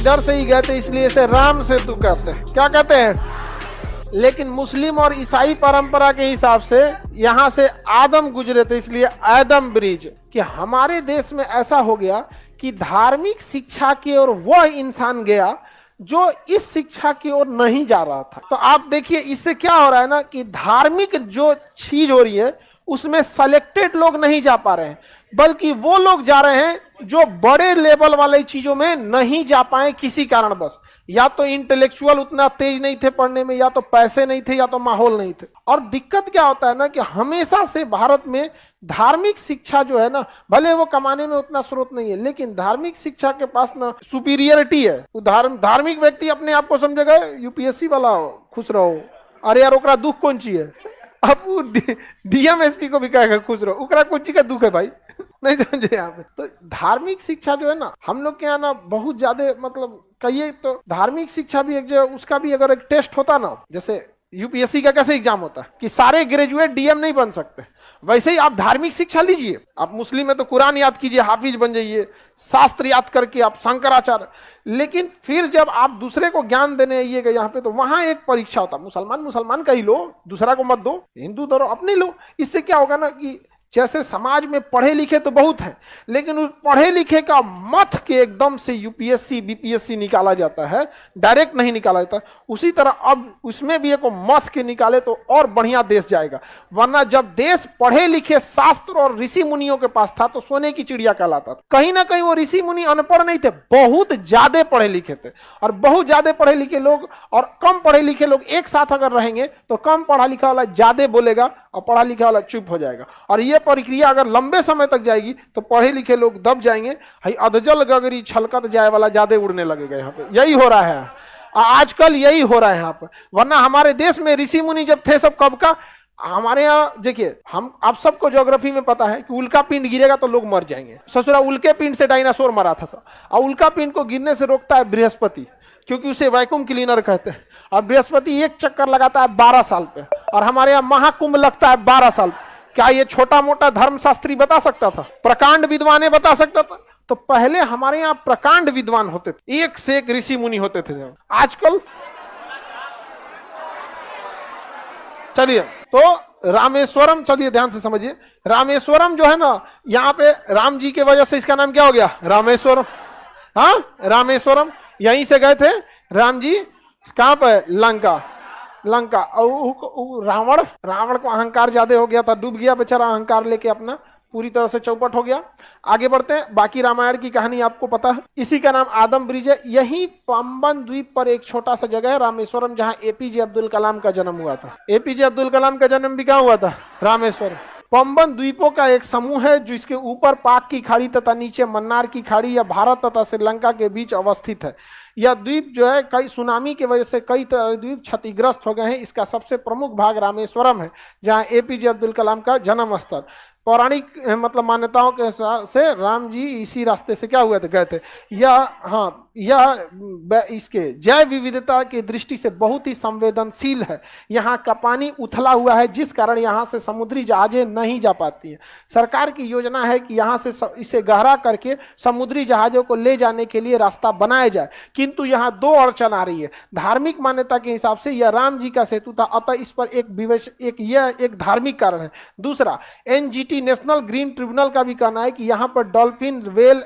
डर से ही गए थे, इसलिए इसे राम सेतु कहते हैं। क्या कहते हैं? लेकिन मुस्लिम और ईसाई परंपरा के हिसाब से यहाँ से आदम गुजरे थे, इसलिए आदम ब्रिज। कि हमारे देश में ऐसा हो गया कि धार्मिक शिक्षा की ओर वह इंसान गया जो इस शिक्षा की ओर नहीं जा रहा था। तो आप देखिए इससे क्या हो रहा है ना, कि धार्मिक जो चीज हो रही है उसमें सेलेक्टेड लोग नहीं जा पा रहे हैं, बल्कि वो लोग जा रहे हैं जो बड़े लेवल वाले चीजों में नहीं जा पाए किसी कारणवश। या तो इंटेलेक्चुअल उतना तेज नहीं थे पढ़ने में, या तो पैसे नहीं थे, या तो माहौल नहीं थे। और दिक्कत क्या होता है ना, कि हमेशा से भारत में धार्मिक शिक्षा जो है ना, भले वो कमाने में उतना स्रोत नहीं है, लेकिन धार्मिक शिक्षा के पास ना सुपीरियरिटी है। धार्मिक व्यक्ति अपने आप को समझेगा यूपीएससी वाला हो, खुश रहो, अरे यार ओकरा दुख कौन ची है। अब वो डीएमएसपी को भी कहेगा खुश रहो, ओकरा कौन ची का दुख है भाई। नहीं समझे यहाँ पे। तो धार्मिक शिक्षा जो है ना, हम लोग के यहाँ ना बहुत ज्यादा, मतलब कहिए तो धार्मिक शिक्षा भी एक जो उसका भी अगर एक टेस्ट होता ना, जैसे यूपीएससी का कैसे एग्जाम होता है कि सारे ग्रेजुएट डीएम नहीं बन सकते, वैसे ही आप धार्मिक शिक्षा लीजिए। आप मुस्लिम है तो कुरान याद कीजिए, हाफिज बन जाइए, शास्त्र याद करके आप शंकराचार्य। लेकिन फिर जब आप दूसरे को ज्ञान देने आइएगा यहाँ पे, तो वहां एक परीक्षा होता है। मुसलमान का ही लो, दूसरा को मत दो, हिंदू धर्म अपने लो। इससे क्या होगा ना, कि जैसे समाज में पढ़े लिखे तो बहुत हैं, लेकिन उस पढ़े लिखे का मत के एकदम से यूपीएससी बीपीएससी निकाला जाता है, डायरेक्ट नहीं निकाला जाता। उसी तरह अब उसमें भी एक मत के निकाले तो और बढ़िया देश जाएगा। वरना जब देश पढ़े लिखे शास्त्र और ऋषि मुनियों के पास था तो सोने की चिड़िया कहलाता था। कहीं ना कहीं वो ऋषि मुनि अनपढ़ नहीं थे, बहुत ज्यादा पढ़े लिखे थे। और बहुत ज्यादा पढ़े लिखे लोग और कम पढ़े लिखे लोग एक साथ अगर रहेंगे तो कम पढ़ा लिखा वाला ज्यादा बोलेगा और पढ़ा लिखा वाला चुप हो जाएगा। और ये प्रक्रिया अगर लंबे समय तक जाएगी तो पढ़े लिखे लोग दब जाएंगे, हई अधजल गगरी छलकत जाए वाला ज्यादा उड़ने लगेगा। यहाँ पे यही हो रहा है आजकल, यही हो रहा है यहाँ पे। वरना हमारे देश में ऋषि मुनि जब थे सब कब का, हमारे यहाँ देखिए, हम आप सबको ज्योग्राफी में पता है कि उल्का पिंड गिरेगा तो लोग मर जाएंगे। ससुरा उल्के पिंड से डायनासोर मरा था सब। और उल्का पिंड को गिरने से रोकता है बृहस्पति, क्योंकि उसे वैक्यूम क्लीनर कहते हैं। और बृहस्पति एक चक्कर लगाता है 12 साल पे, और हमारे यहाँ महाकुंभ लगता है 12 साल पे। क्या ये छोटा मोटा धर्मशास्त्री बता सकता था? प्रकांड विद्वान बता सकता था? तो पहले हमारे यहाँ प्रकांड विद्वान होते थे, एक से एक ऋषि मुनि होते थे। आजकल चलिए तो रामेश्वरम, चलिए ध्यान से समझिए। रामेश्वरम जो है ना, यहाँ पे राम जी के वजह से इसका नाम क्या हो गया? रामेश्वरम। हाँ, रामेश्वरम। यहीं से गए थे राम जी, कहां पर? लंका। और रावण को अहंकार ज्यादा हो गया था, डूब गया बेचारा अहंकार लेके, अपना पूरी तरह से चौपट हो गया। आगे बढ़ते हैं, बाकी रामायण की कहानी आपको पता है। इसी का नाम आदम ब्रिज है। यही पंबन द्वीप पर एक छोटा सा जगह है रामेश्वरम, जहां एपीजे अब्दुल कलाम का जन्म हुआ था। एपीजे अब्दुल कलाम का जन्म भी कहां हुआ था? रामेश्वरम। पंबन द्वीपों का एक समूह है जिसके ऊपर पाक की खाड़ी तथा नीचे मन्नार की खाड़ी या भारत तथा श्रीलंका के बीच अवस्थित है। यह द्वीप जो है कई सुनामी की वजह से कई द्वीप क्षतिग्रस्त हो गए हैं। इसका सबसे प्रमुख भाग रामेश्वरम है, जहां एपीजे अब्दुल कलाम का जन्म स्थल। पौराणिक मतलब मान्यताओं के हिसाब से राम जी इसी रास्ते से क्या हुए थे, गए थे। यह इसके जैव विविधता की दृष्टि से बहुत ही संवेदनशील है। यहाँ का पानी उथला हुआ है, जिस कारण यहाँ से समुद्री जहाजें नहीं जा पाती हैं। सरकार की योजना है कि यहाँ से इसे गहरा करके समुद्री जहाजों को ले जाने के लिए रास्ता बनाया जाए, किंतु यहाँ 2 अड़चन आ रही है। धार्मिक मान्यता के हिसाब से यह राम जी का सेतु था, अतः इस पर एक धार्मिक कारण है। दूसरा, एनजीटी नेशनल ग्रीन ट्रिब्यूनल का भी कहना है कि यहाँ पर डॉल्फिन, व्हेल